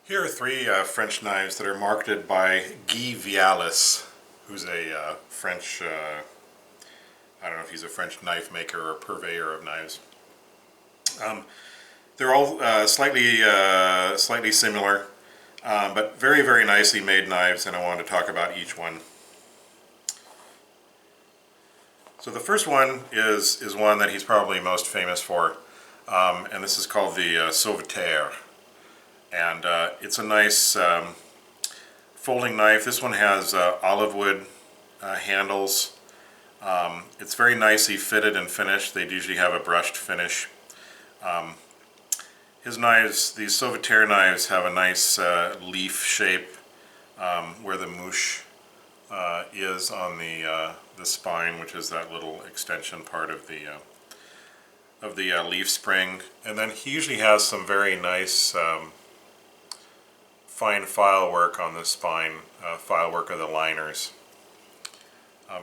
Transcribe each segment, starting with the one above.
Here are three French knives that are marketed by Guy Vialis, who's a French, I don't know if he's a French knife maker or purveyor of knives. They're all slightly similar, but very, very nicely made knives, and I wanted to talk about each one. So the first one is one that he's probably most famous for, and this is called the Silva Tear. And it's a nice folding knife. This one has olive wood handles. It's very nicely fitted and finished. They usually have a brushed finish. His knives, these Silva Tear knives, have a nice leaf shape where the mouche is on the spine, which is that little extension part of the leaf spring. And then he usually has some very nice fine file work on the spine, file work of the liners.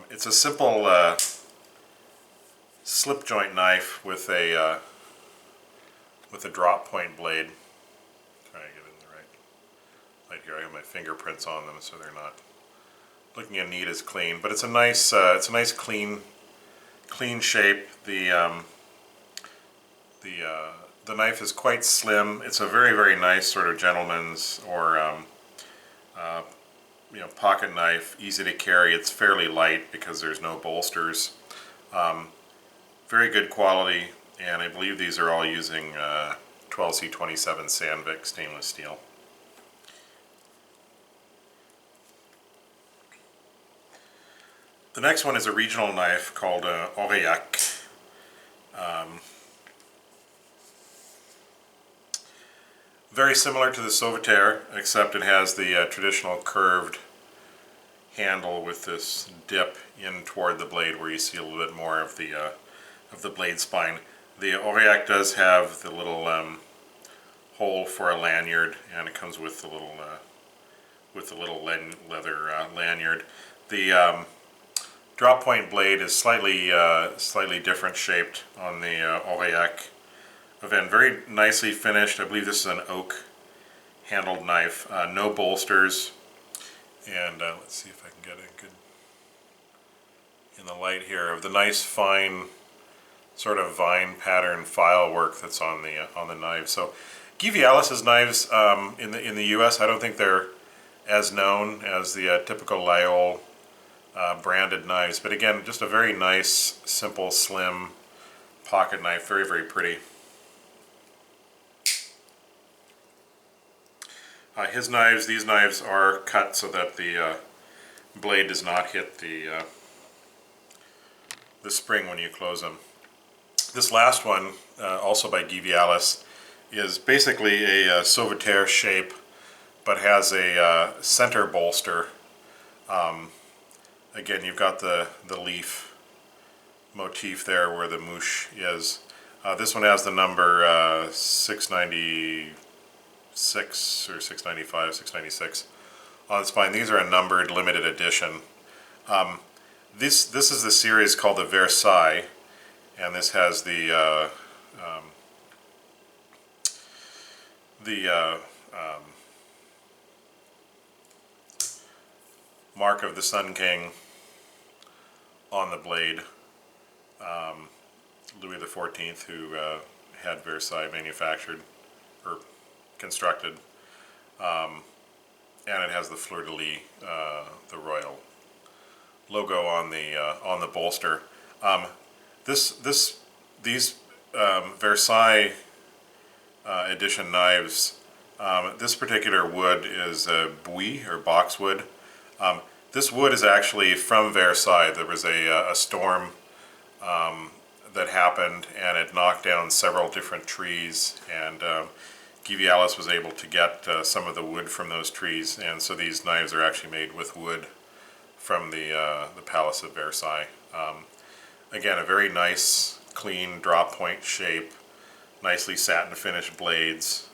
It's a simple slip joint knife with a drop point blade. Try to get it in the right light here. I have my fingerprints on them, so they're not looking as neat as clean. But it's a nice clean shape. The knife is quite slim. It's a very, very nice sort of gentleman's or pocket knife, easy to carry. It's fairly light because there's no bolsters. Very good quality, and I believe these are all using 12C27 Sandvik stainless steel. The next one is a regional knife called Overreaction. Very similar to the Silva Tear, except it has the traditional curved handle with this dip in toward the blade where you see a little bit more of the blade spine. The Overreaction does have the little hole for a lanyard, and it comes with the little leather lanyard. The drop point blade is slightly different shaped on the Overreaction. Again, very nicely finished. I believe this is an oak handled knife. No bolsters. And let's see if I can get it good in the light here of the nice fine sort of vine pattern file work that's on the knife. So Guy Vialis' knives in the U.S. I don't think they're as known as the typical Lyol branded knives. But again, just a very nice, simple, slim pocket knife. Very, very pretty. These knives are cut so that the blade does not hit the spring when you close them. This last one, also by Guy Vialis, is basically a Silva Tear shape, but has a center bolster. Again, you've got the leaf motif there where the mouche is. This one has the number 696 or 695, 696 on the spine. These are a numbered limited edition. This is the series called the Versailles, and this has the mark of the Sun King on the blade. Louis XIV, who had Versailles manufactured or constructed, and it has the fleur-de-lis, the royal logo on the bolster. These Versailles edition knives. This particular wood is buis or boxwood. This wood is actually from Versailles. There was a storm that happened, and it knocked down several different trees, and Guy Vialis was able to get some of the wood from those trees, and so these knives are actually made with wood from the Palace of Versailles. Again, a very nice, clean drop point shape, nicely satin finished blades.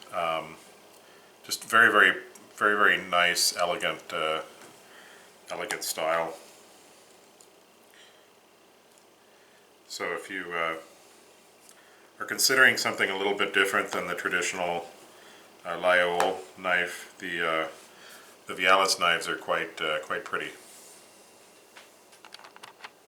Just very, very, very, very nice, elegant style. So if you are considering something a little bit different than the traditional Lyol knife. The Vialis knives are quite pretty.